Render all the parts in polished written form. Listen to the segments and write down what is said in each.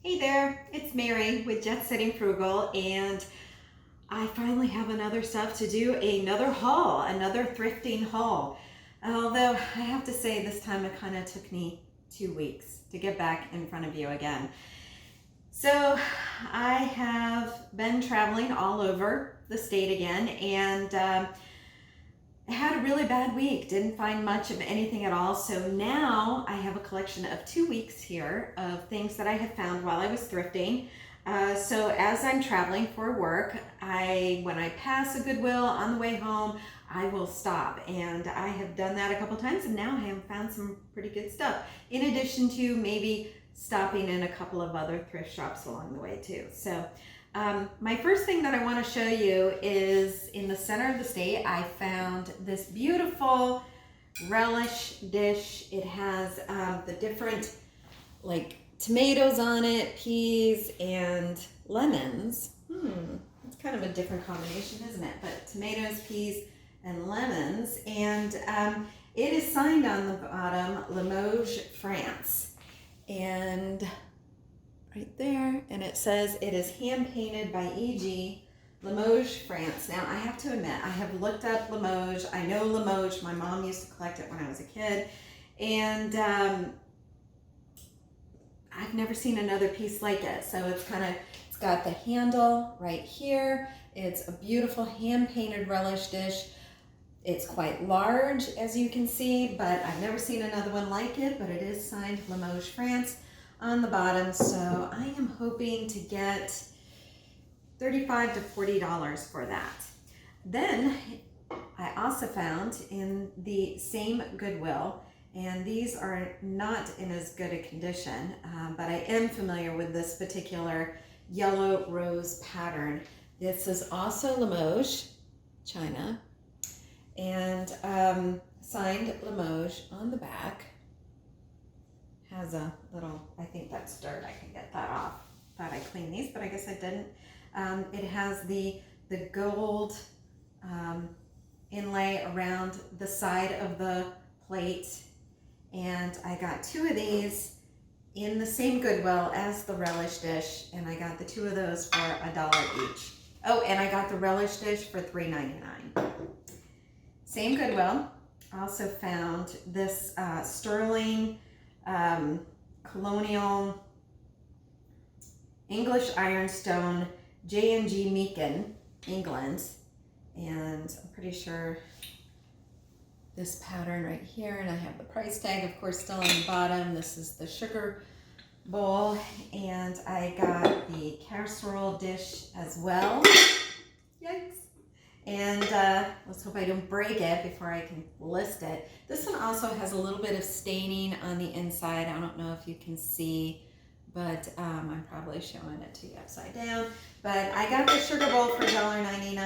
Hey there, it's Mary with Jet Setting Frugal, and I finally have another stuff to do, another haul, another thrifting haul. Although I have to say this time it kind of took me 2 weeks to get back in front of you again. So I have been traveling all over the state again, and I had a really bad week, didn't find much of anything at all. So now I have a collection of 2 weeks here of things that I had found while I was thrifting. So as I'm traveling for work, when I pass a Goodwill on the way home, I will stop. And I have done that a couple times, and now I have found some pretty good stuff. In addition to maybe stopping in a couple of other thrift shops along the way too. So my first thing that I want to show you is in the center of the state. I found this beautiful Relish Dish. It has the different like tomatoes on it, peas, and lemons. It's kind of a different combination, isn't it? But tomatoes, peas, and lemons. And it is signed on the bottom, Limoges, France. And right there, and it says it is hand painted by E.G. Limoges, France. Now I have to admit, I have looked up Limoges. I know Limoges. My mom used to collect it when I was a kid, and I've never seen another piece like it. So it's got the handle right here. It's a beautiful hand painted relish dish. It's quite large, as you can see, but I've never seen another one like it. But it is signed Limoges, France on the bottom, so I am hoping to get $35 to $40 for that. Then I also found in the same Goodwill, and these are not in as good a condition, but I am familiar with this particular yellow rose pattern. This is also Limoges, China, and signed Limoges on the back. Has a little, I think that's dirt, I can get that off. Thought I cleaned these, but I guess I didn't. It has the gold inlay around the side of the plate, and I got 2 of these in the same Goodwill as the Relish Dish, and I got the 2 of those for $1 each. Oh, and I got the Relish Dish for $3.99. Same Goodwill. Also found this sterling colonial English ironstone J&G Meakin, England, and I'm pretty sure this pattern right here, and I have the price tag of course still on the bottom. This is the sugar bowl, and I got the casserole dish as well. Yikes. And let's hope I don't break it before I can list it. This one also has a little bit of staining on the inside. I don't know if you can see, but I'm probably showing it to you upside down. But I got the sugar bowl for $1.99,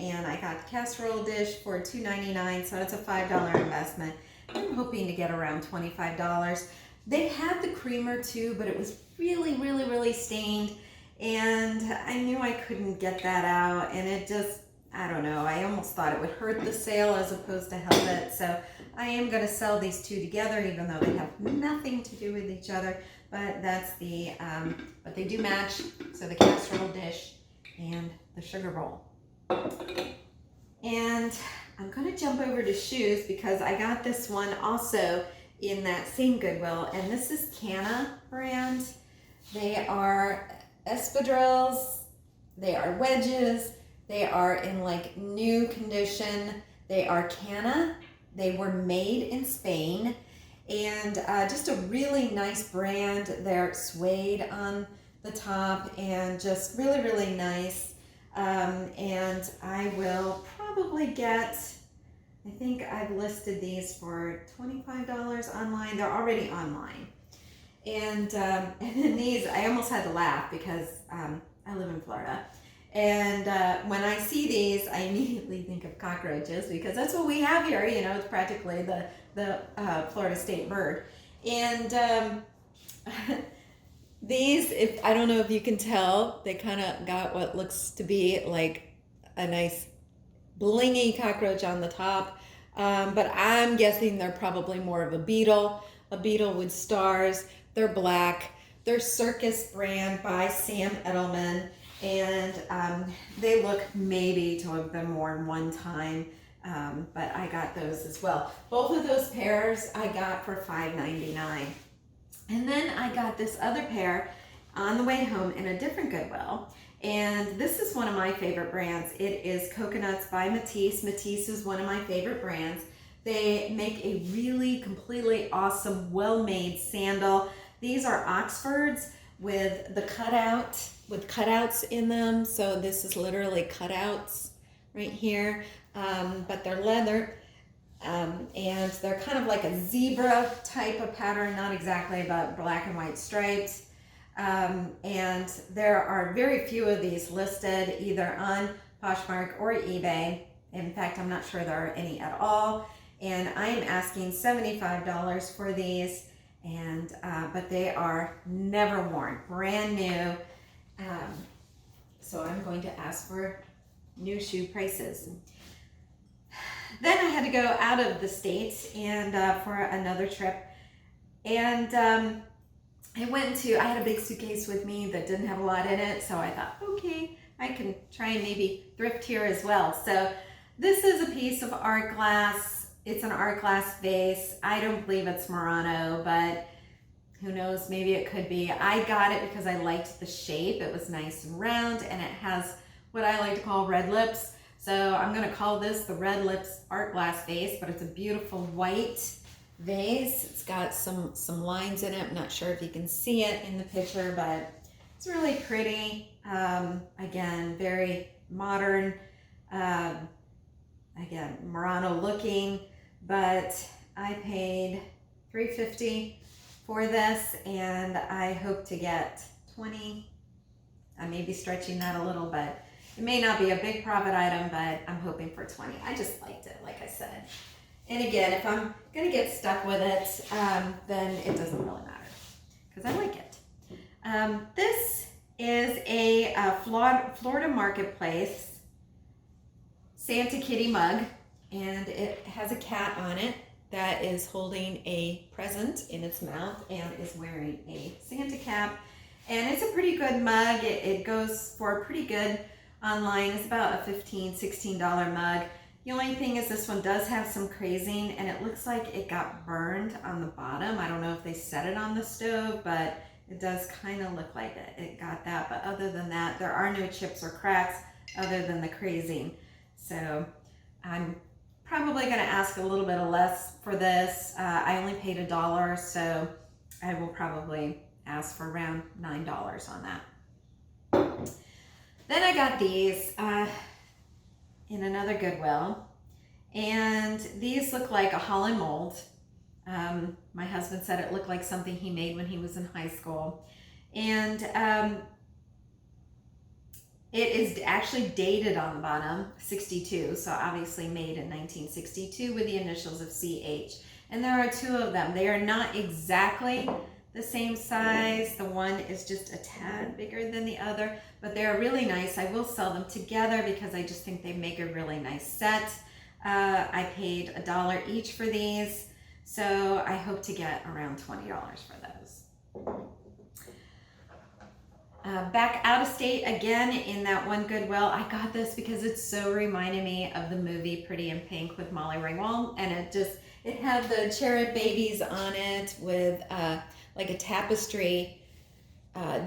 and I got the casserole dish for $2.99, so it's a $5 investment. I'm hoping to get around $25. They had the creamer too, but it was really, really, really stained, and I knew I couldn't get that out, and it just, I don't know, I almost thought it would hurt the sale as opposed to help it. So I am going to sell these 2 together, even though they have nothing to do with each other. But that's the, but they do match. So the casserole dish and the sugar bowl. And I'm going to jump over to shoes because I got this one also in that same Goodwill. And this is Canna brand. They are espadrilles. They are wedges. They are in like new condition. They are Canna. They were made in Spain, and just a really nice brand. They're suede on the top and just really, really nice. And I will probably get, I think I've listed these for $25 online. They're already online. And then these, I almost had to laugh because I live in Florida. And when I see these, I immediately think of cockroaches because that's what we have here. You know, it's practically the Florida state bird. And these, I don't know if you can tell, they kind of got what looks to be like a nice blingy cockroach on the top. But I'm guessing they're probably more of a beetle with stars. They're black. They're Circus brand by Sam Edelman, and they look maybe to have been worn one time, but I got those as well. Both of those pairs I got for $5.99. And then I got this other pair on the way home in a different Goodwill. And this is one of my favorite brands. It is Coconuts by Matisse. Matisse is one of my favorite brands. They make a really completely awesome, well-made sandal. These are Oxfords with the cutouts in them. So this is literally cutouts right here, but they're leather. And they're kind of like a zebra type of pattern, not exactly, but black and white stripes. And there are very few of these listed either on Poshmark or eBay. In fact, I'm not sure there are any at all. And I am asking $75 for these, and but they are never worn, brand new. So I'm going to ask for new shoe prices. Then I had to go out of the States and for another trip, and I had a big suitcase with me that didn't have a lot in it, so I thought, okay, I can try and maybe thrift here as well. So this is a piece of art glass. It's an art glass vase. I don't believe it's Murano, but who knows, maybe it could be. I got it because I liked the shape. It was nice and round, and it has what I like to call red lips. So I'm gonna call this the Red Lips Art Glass Vase, but it's a beautiful white vase. It's got some lines in it. I'm not sure if you can see it in the picture, but it's really pretty. Again, very modern, again, Murano looking, but I paid $3.50 for this, and I hope to get 20. I may be stretching that a little, but it may not be a big profit item, but I'm hoping for 20. I just liked it, like I said. And again, if I'm gonna get stuck with it, then it doesn't really matter, because I like it. This is a Florida Marketplace Santa Kitty mug, and it has a cat on it that is holding a present in its mouth and is wearing a Santa cap. And it's a pretty good mug. It goes for pretty good online. It's about a $15, $16 mug. The only thing is this one does have some crazing, and it looks like it got burned on the bottom. I don't know if they set it on the stove, but it does kind of look like it got that. But other than that, there are no chips or cracks other than the crazing. So I'm probably going to ask a little bit less for this. I only paid $1, so I will probably ask for around $9 on that. Then I got these in another Goodwill, and these look like a Holland mold. My husband said it looked like something he made when he was in high school, and it is actually dated on the bottom, 62, so obviously made in 1962 with the initials of CH. And there are two of them. They are not exactly the same size. The one is just a tad bigger than the other, but they're really nice. I will sell them together because I just think they make a really nice set. I paid $1 each for these, so I hope to get around $20 for those. Back out of state again in that one Goodwill. I got this because it so reminded me of the movie Pretty in Pink with Molly Ringwald, and it had the cherub babies on it with like a tapestry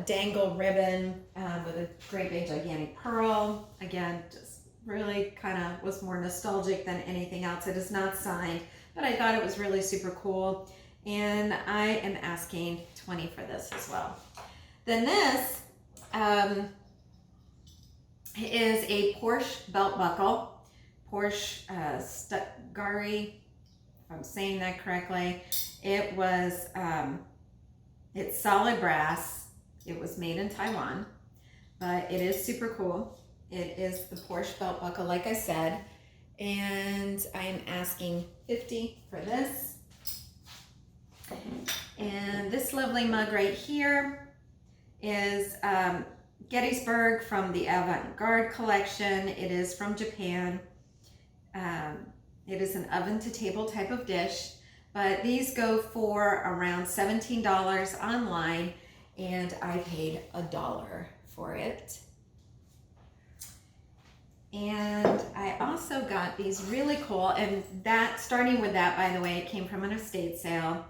dangle ribbon with a great big gigantic pearl. Again, just really kind of was more nostalgic than anything else. It is not signed, but I thought it was really super cool, and I am asking $20 for this as well. Then this is a Porsche belt buckle, Porsche Stugari, if I'm saying that correctly. It was, it's solid brass. It was made in Taiwan, but it is super cool. It is the Porsche belt buckle, like I said, and I am asking $50 for this. And this lovely mug right here is Gettysburg from the Avant-Garde collection. It is from Japan. It is an oven to table type of dish, but these go for around $17 online, and I paid $1 for it. And I also got these really cool, and that, starting with that, by the way, it came from an estate sale.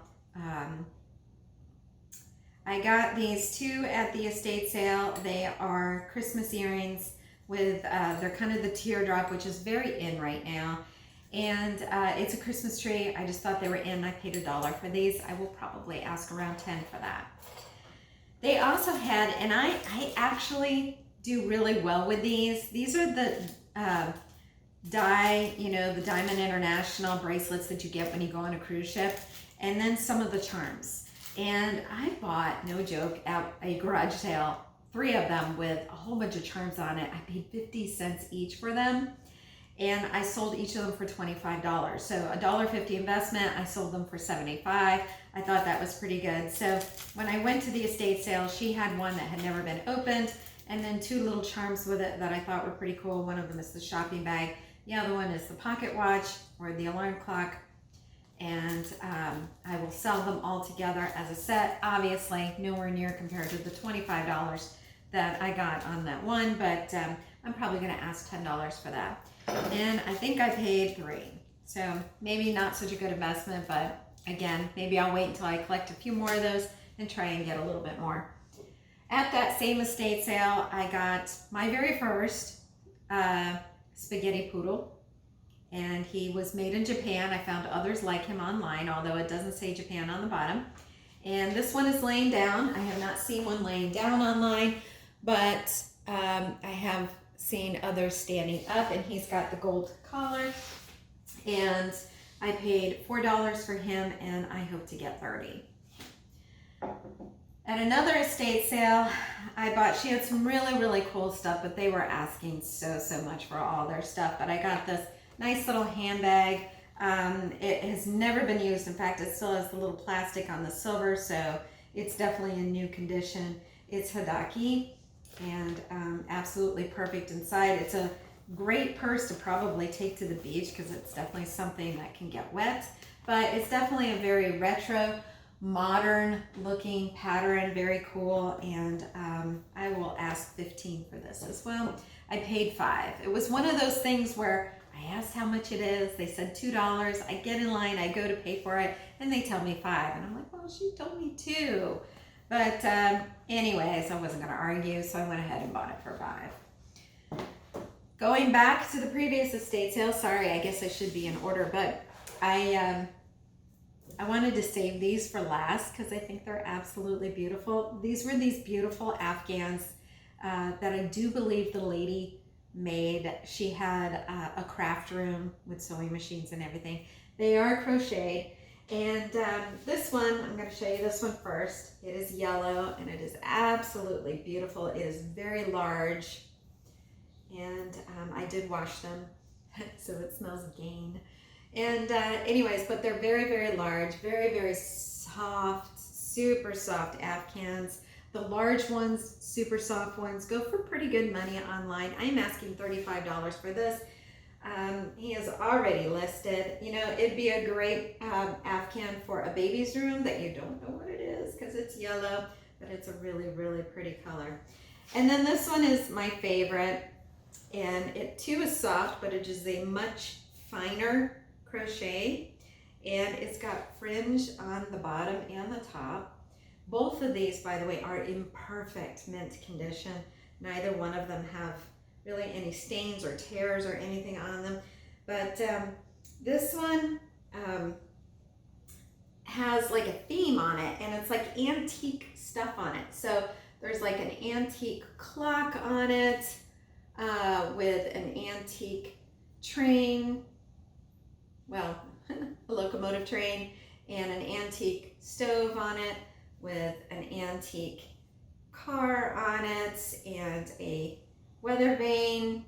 I got these two at the estate sale. They are Christmas earrings with, they're kind of the teardrop, which is very in right now. And it's a Christmas tree. I just thought they were in. I paid $1 for these. I will probably ask around $10 for that. They also had, and I actually do really well with these. These are the the Diamond International bracelets that you get when you go on a cruise ship, and then some of the charms. And I bought, no joke, at a garage sale, 3 of them with a whole bunch of charms on it. I paid 50 cents each for them, and I sold each of them for $25. So a $1.50 investment, I sold them for $75. I thought that was pretty good. So when I went to the estate sale, she had one that had never been opened, and then 2 little charms with it that I thought were pretty cool. One of them is the shopping bag. The other one is the pocket watch or the alarm clock. And I will sell them all together as a set. Obviously, nowhere near compared to the $25 that I got on that one, but I'm probably gonna ask $10 for that. And I think I paid $3. So maybe not such a good investment, but again, maybe I'll wait until I collect a few more of those and try and get a little bit more. At that same estate sale, I got my very first spaghetti poodle. And he was made in Japan. I found others like him online, although it doesn't say Japan on the bottom. And this one is laying down. I have not seen one laying down online, but I have seen others standing up, and he's got the gold collar. And I paid $4 for him, and I hope to get 30. At another estate sale, she had some really, really cool stuff, but they were asking so much for all their stuff. But I got this nice little handbag. It has never been used. In fact, it still has the little plastic on the silver, so it's definitely in new condition. It's Hadaki, and absolutely perfect inside. It's a great purse to probably take to the beach because it's definitely something that can get wet, but it's definitely a very retro, modern looking pattern, very cool, and I will ask $15 for this as well. I paid $5. It was one of those things where I asked how much it is. They said $2. I get in line, I go to pay for it, and they tell me $5. And I'm like, well, she told me $2. But anyways, I wasn't going to argue, so I went ahead and bought it for $5. Going back to the previous estate sale, sorry, I guess I should be in order, but I wanted to save these for last because I think they're absolutely beautiful. These were these beautiful Afghans that I do believe the lady made. She had a craft room with sewing machines and everything. They are crocheted, and this one, I'm going to show you this one first. It is yellow, and it is absolutely beautiful. It is very large, and I did wash them, so it smells gain. And anyways, but they're very, very large, very, very soft, super soft Afghans. The large ones, super soft ones, go for pretty good money online. I'm asking $35 for this. He is already listed. You know, it'd be a great Afghan for a baby's room that you don't know what it is because it's yellow, but it's a really, really pretty color. And then this one is my favorite, and it too is soft, but it is a much finer crochet, and it's got fringe on the bottom and the top. Both of these, by the way, are in perfect mint condition. Neither one of them have really any stains or tears or anything on them. But this one has like a theme on it, and it's like antique stuff on it. So there's like an antique clock on it with an antique train, well, a locomotive train, and an antique stove on it, with an antique car on it, and a weather vane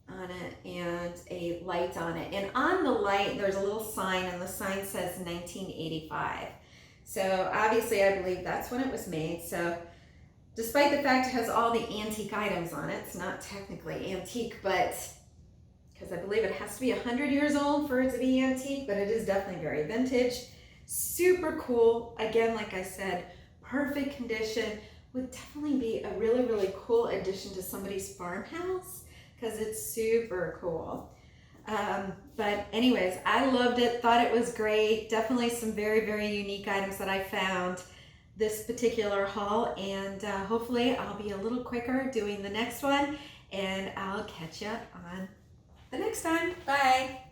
on it, and a light on it. And on the light, there's a little sign, and the sign says 1985. So obviously I believe that's when it was made. So despite the fact it has all the antique items on it, it's not technically antique, but because I believe it has to be 100 years old for it to be antique, but it is definitely very vintage. Super cool. Again, like I said, perfect condition, would definitely be a really, really cool addition to somebody's farmhouse because it's super cool. But anyways, I loved it, thought it was great. Definitely some very, very unique items that I found this particular haul, and hopefully I'll be a little quicker doing the next one, and I'll catch you on the next time. Bye.